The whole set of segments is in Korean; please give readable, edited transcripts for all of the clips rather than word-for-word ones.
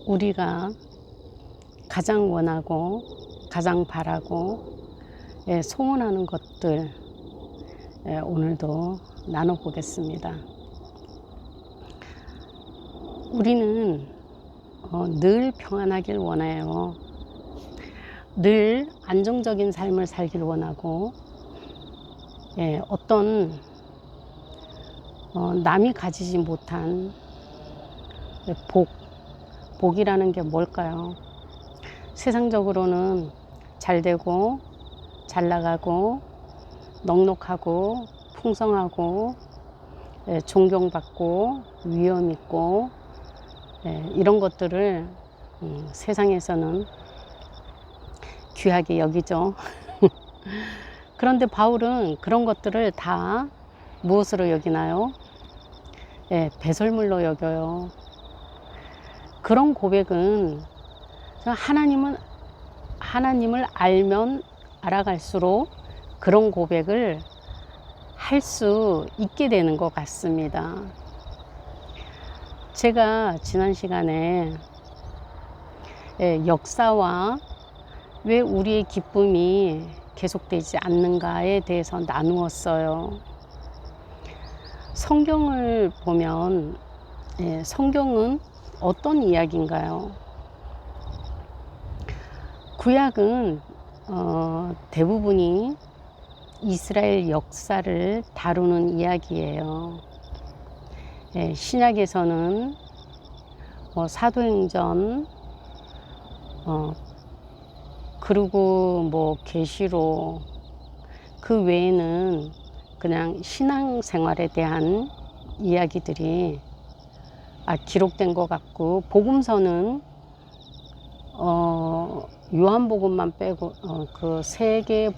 우리가 가장 원하고 가장 바라고 소원하는 것들 오늘도 나눠보겠습니다. 우리는 늘 평안하길 원해요. 늘 안정적인 삶을 살길 원하고 어떤 남이 가지지 못한 복이라는 게 뭘까요? 세상적으로는 잘 되고 잘 나가고 넉넉하고 풍성하고 존경받고 위엄 있고 이런 것들을 세상에서는 귀하게 여기죠. 그런데 바울은 그런 것들을 다 무엇으로 여기나요? 배설물로 여겨요. 그런 고백은 하나님을 알면 알아갈수록 그런 고백을 할 수 있게 되는 것 같습니다. 제가 지난 시간에 역사와 왜 우리의 기쁨이 계속되지 않는가에 대해서 나누었어요. 성경을 보면 성경은 어떤 이야기인가요? 구약은 대부분이 이스라엘 역사를 다루는 이야기예요. 신약에서는 사도행전 그리고 계시록 그 외에는 그냥 신앙생활에 대한 이야기들이 기록된 것 같고, 복음서는 요한복음만 빼고 그 세 개의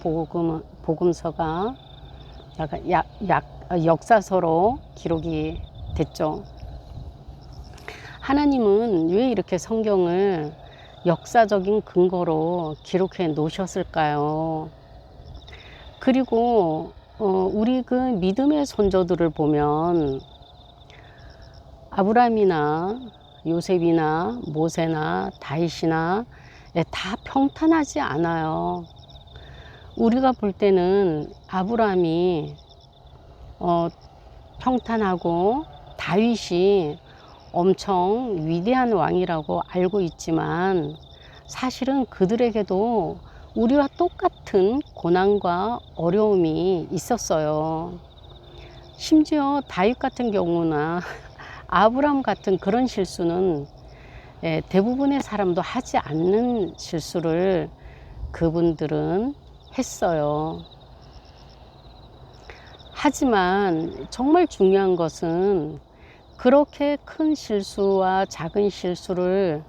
복음서가 약간 역사서로 기록이 됐죠. 하나님은 왜 이렇게 성경을 역사적인 근거로 기록해 놓으셨을까요? 그리고 우리 그 믿음의 선조들을 보면 아브라함이나 요셉이나 모세나 다윗이나 다 평탄하지 않아요. 우리가 볼 때는 아브라함이 평탄하고 다윗이 엄청 위대한 왕이라고 알고 있지만, 사실은 그들에게도 우리와 똑같은 고난과 어려움이 있었어요. 심지어 다윗 같은 경우나 아브라함 같은 그런 실수는 대부분의 사람도 하지 않는 실수를 그분들은 했어요. 하지만 정말 중요한 것은 그렇게 큰 실수와 작은 실수를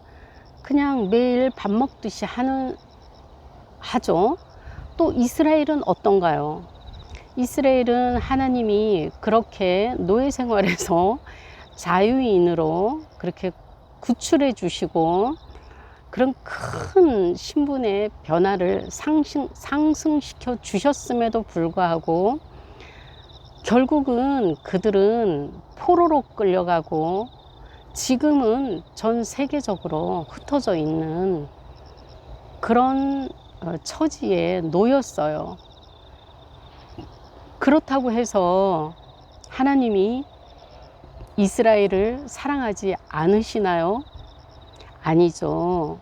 그냥 매일 밥 먹듯이 하죠. 또 이스라엘은 어떤가요? 이스라엘은 하나님이 그렇게 노예 생활에서 자유인으로 그렇게 구출해 주시고 그런 큰 신분의 변화를 상승시켜 주셨음에도 불구하고 결국은 그들은 포로로 끌려가고 지금은 전 세계적으로 흩어져 있는 그런 처지에 놓였어요. 그렇다고 해서 하나님이 이스라엘을 사랑하지 않으시나요? 아니죠.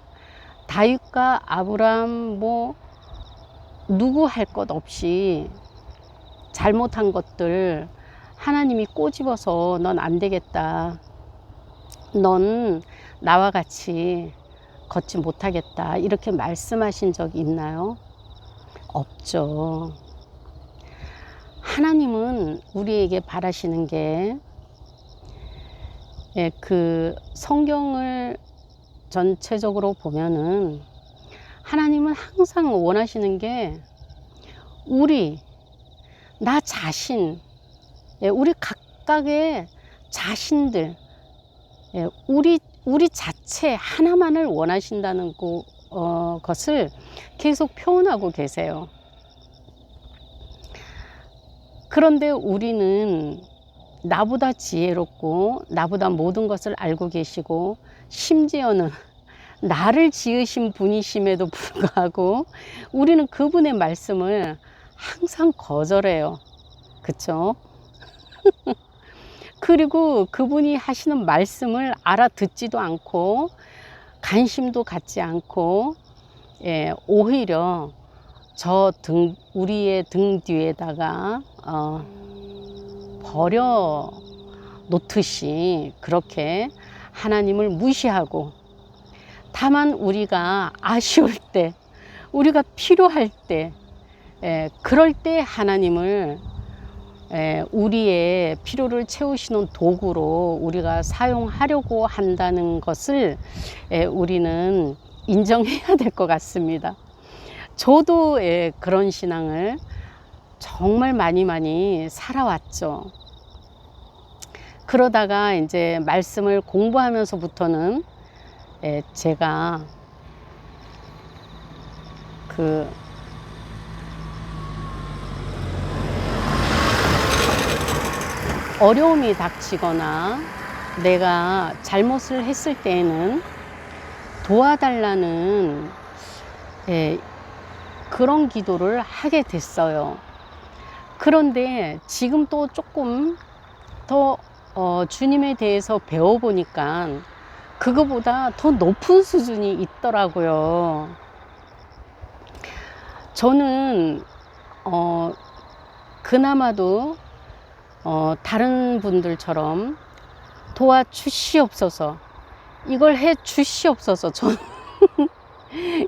다윗과 아브라함 누구 할 것 없이 잘못한 것들 하나님이 꼬집어서 넌 안 되겠다, 넌 나와 같이 걷지 못하겠다 이렇게 말씀하신 적 있나요? 없죠. 하나님은 우리에게 바라시는 게 그 성경을 전체적으로 보면은 하나님은 항상 원하시는 게 나 자신, 우리 각각의 자신들, 우리 자체 하나만을 원하신다는 것을 계속 표현하고 계세요. 그런데 우리는 나보다 지혜롭고 나보다 모든 것을 알고 계시고 심지어는 나를 지으신 분이심에도 불구하고 우리는 그분의 말씀을 항상 거절해요. 그쵸? 그리고 그분이 하시는 말씀을 알아듣지도 않고 관심도 갖지 않고, 예, 오히려 우리의 등 뒤에다가 버려 놓듯이 그렇게 하나님을 무시하고, 다만 우리가 아쉬울 때, 우리가 필요할 때, 그럴 때 하나님을 우리의 필요를 채우시는 도구로 우리가 사용하려고 한다는 것을 우리는 인정해야 될 것 같습니다. 저도 그런 신앙을 정말 많이 살아왔죠. 그러다가 이제 말씀을 공부하면서부터는 제가 어려움이 닥치거나 내가 잘못을 했을 때에는 도와달라는 그런 기도를 하게 됐어요. 그런데 지금 또 조금 더 주님에 대해서 배워보니까 그거보다 더 높은 수준이 있더라고요. 저는 그나마도 다른 분들처럼 도와주시옵소서, 이걸 해 주시옵소서, 저는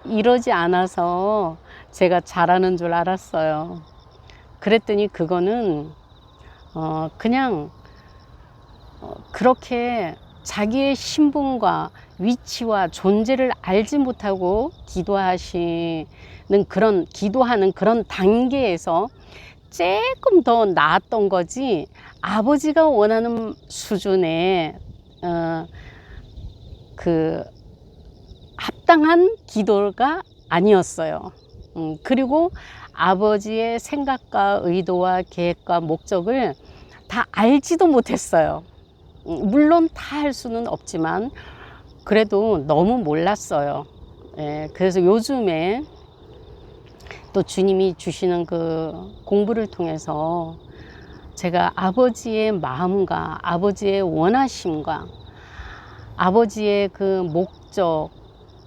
이러지 않아서 제가 잘하는 줄 알았어요. 그랬더니 그거는 그냥 그렇게 자기의 신분과 위치와 존재를 알지 못하고 기도하는 그런 단계에서 조금 더 나았던 거지, 아버지가 원하는 수준의 합당한 기도가 아니었어요. 그리고 아버지의 생각과 의도와 계획과 목적을 다 알지도 못했어요. 물론 다 할 수는 없지만 그래도 너무 몰랐어요. 그래서 요즘에 또 주님이 주시는 그 공부를 통해서 제가 아버지의 마음과 아버지의 원하심과 아버지의 그 목적,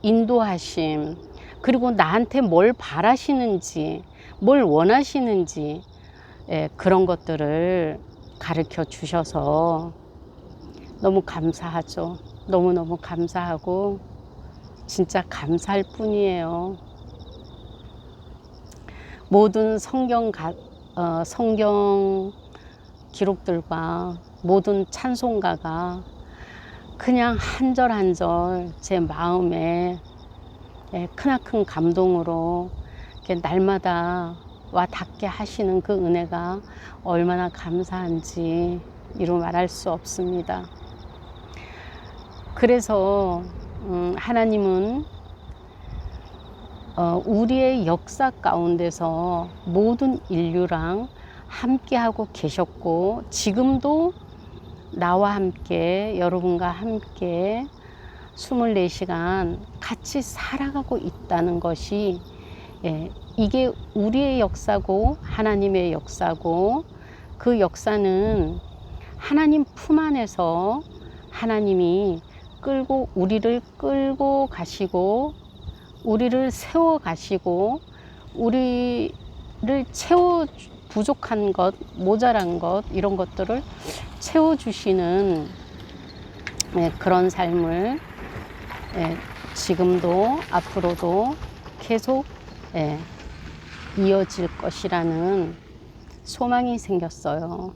인도하심, 그리고 나한테 뭘 바라시는지, 뭘 원하시는지, 그런 것들을 가르쳐 주셔서 너무 감사하죠. 너무너무 감사하고 진짜 감사할 뿐이에요. 모든 성경 기록들과 모든 찬송가가 그냥 한 절 한 절 제 마음에 크나큰 감동으로 이렇게 날마다 와 닿게 하시는 그 은혜가 얼마나 감사한지 이루 말할 수 없습니다. 그래서 하나님은 우리의 역사 가운데서 모든 인류랑 함께하고 계셨고, 지금도 나와 함께, 여러분과 함께 24시간 같이 살아가고 있다는 것이, 이게 우리의 역사고 하나님의 역사고, 그 역사는 하나님 품 안에서 하나님이 우리를 끌고 가시고, 우리를 세워 가시고, 우리를 부족한 것, 모자란 것, 이런 것들을 채워주시는 그런 삶을 지금도 앞으로도 계속 이어질 것이라는 소망이 생겼어요.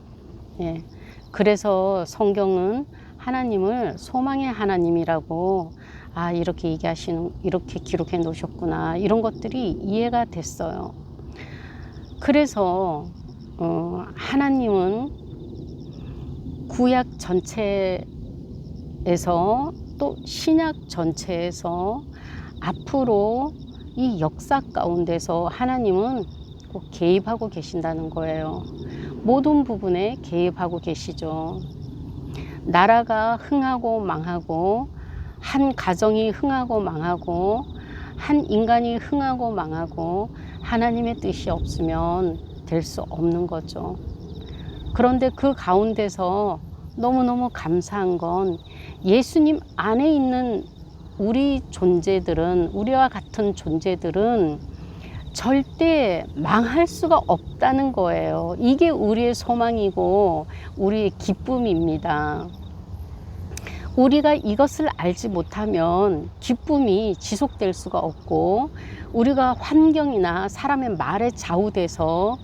그래서 성경은 하나님을 소망의 하나님이라고 이렇게 이렇게 기록해 놓으셨구나, 이런 것들이 이해가 됐어요. 그래서 하나님은 구약 전체에서 또 신약 전체에서 앞으로 이 역사 가운데서 하나님은 꼭 개입하고 계신다는 거예요. 모든 부분에 개입하고 계시죠. 나라가 흥하고 망하고, 한 가정이 흥하고 망하고, 한 인간이 흥하고 망하고, 하나님의 뜻이 없으면 될 수 없는 거죠. 그런데 그 가운데서 너무너무 감사한 건 예수님 안에 있는 우리 존재들은, 우리와 같은 존재들은 절대 망할 수가 없다는 거예요. 이게 우리의 소망이고 우리의 기쁨입니다. 우리가 이것을 알지 못하면 기쁨이 지속될 수가 없고, 우리가 환경이나 사람의 말에 좌우돼서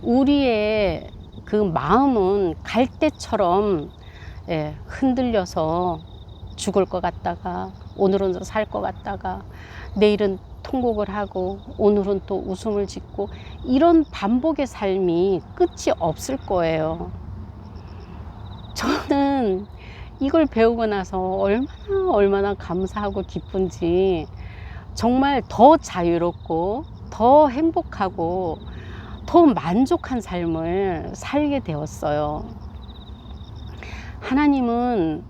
우리의 그 마음은 갈대처럼 흔들려서 죽을 것 같다가, 오늘은 살 것 같다가, 내일은 통곡을 하고, 오늘은 또 웃음을 짓고, 이런 반복의 삶이 끝이 없을 거예요. 저는 이걸 배우고 나서 얼마나 감사하고 기쁜지, 정말 더 자유롭고 더 행복하고 더 만족한 삶을 살게 되었어요. 하나님은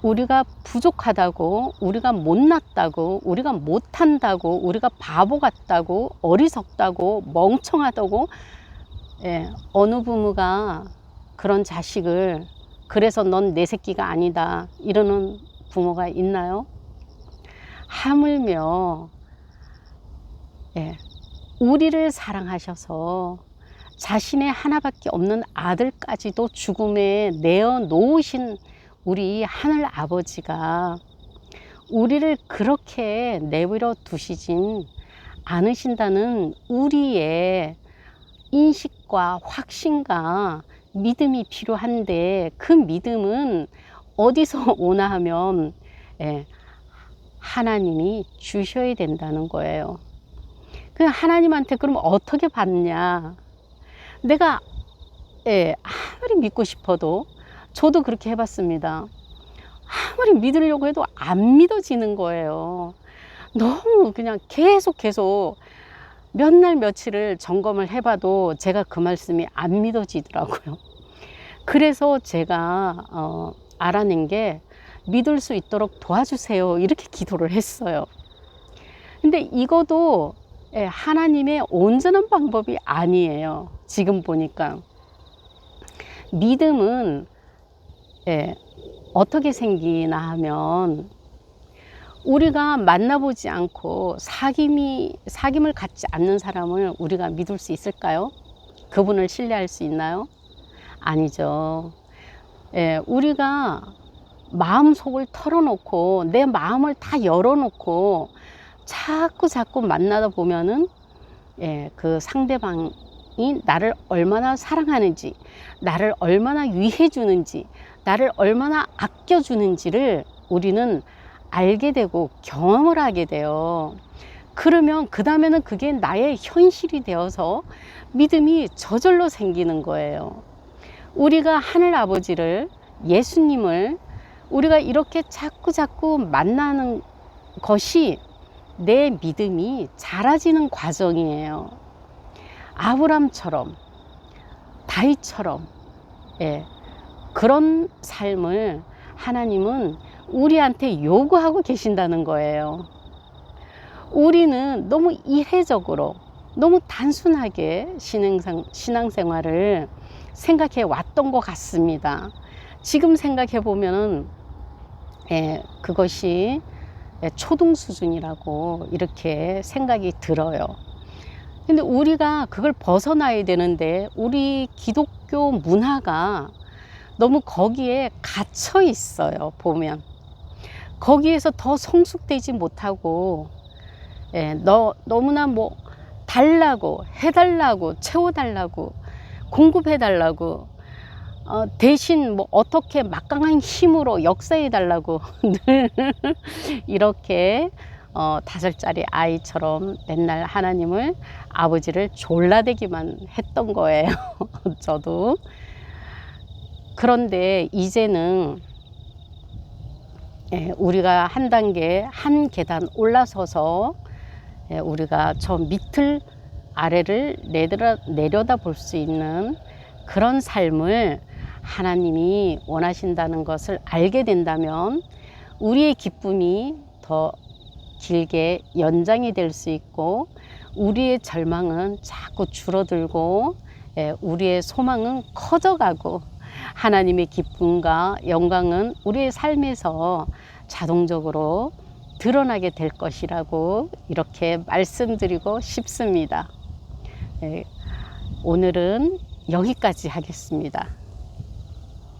우리가 부족하다고, 우리가 못났다고, 우리가 못한다고, 우리가 바보 같다고, 어리석다고, 멍청하다고, 어느 부모가 그런 자식을 그래서 넌 내 새끼가 아니다 이러는 부모가 있나요? 하물며 우리를 사랑하셔서 자신의 하나밖에 없는 아들까지도 죽음에 내어 놓으신 우리 하늘 아버지가 우리를 그렇게 내버려 두시진 않으신다는 우리의 인식과 확신과 믿음이 필요한데, 그 믿음은 어디서 오나 하면 하나님이 주셔야 된다는 거예요. 그 하나님한테 그럼 어떻게 받냐? 내가 아무리 믿고 싶어도, 저도 그렇게 해봤습니다. 아무리 믿으려고 해도 안 믿어지는 거예요. 너무 그냥 계속 몇 날 며칠을 점검을 해봐도 제가 그 말씀이 안 믿어지더라고요. 그래서 제가 알아낸 게, 믿을 수 있도록 도와주세요 이렇게 기도를 했어요. 근데 이것도 하나님의 온전한 방법이 아니에요. 지금 보니까 믿음은 어떻게 생기나 하면, 우리가 만나보지 않고 사귐을 갖지 않는 사람을 우리가 믿을 수 있을까요? 그분을 신뢰할 수 있나요? 아니죠. 우리가 마음속을 털어놓고 내 마음을 다 열어놓고 자꾸 만나다 보면은 그 상대방이 나를 얼마나 사랑하는지, 나를 얼마나 위해주는지, 나를 얼마나 아껴주는지를 우리는 알게 되고 경험을 하게 돼요. 그러면 그 다음에는 그게 나의 현실이 되어서 믿음이 저절로 생기는 거예요. 우리가 하늘 아버지를, 예수님을 우리가 이렇게 자꾸 만나는 것이 내 믿음이 자라지는 과정이에요. 아브람처럼, 다윗처럼 그런 삶을 하나님은 우리한테 요구하고 계신다는 거예요. 우리는 너무 이례적으로, 너무 단순하게 신앙생활을 생각해 왔던 것 같습니다. 지금 생각해 보면은 그것이 초등 수준이라고 이렇게 생각이 들어요. 근데 우리가 그걸 벗어나야 되는데, 우리 기독교 문화가 너무 거기에 갇혀 있어요. 보면 거기에서 더 성숙되지 못하고 너무나 뭐 달라고, 해달라고, 채워달라고, 공급해달라고, 대신 뭐 어떻게 막강한 힘으로 역사해달라고 늘 이렇게 5살짜리 아이처럼 맨날 하나님을, 아버지를 졸라대기만 했던 거예요. 저도. 그런데 이제는 우리가 한 단계, 한 계단 올라서서 우리가 저 밑을 아래를 내려다 볼 수 있는 그런 삶을 하나님이 원하신다는 것을 알게 된다면 우리의 기쁨이 더 길게 연장이 될 수 있고 우리의 절망은 자꾸 줄어들고 우리의 소망은 커져가고 하나님의 기쁨과 영광은 우리의 삶에서 자동적으로 드러나게 될 것이라고 이렇게 말씀드리고 싶습니다. 오늘은 여기까지 하겠습니다.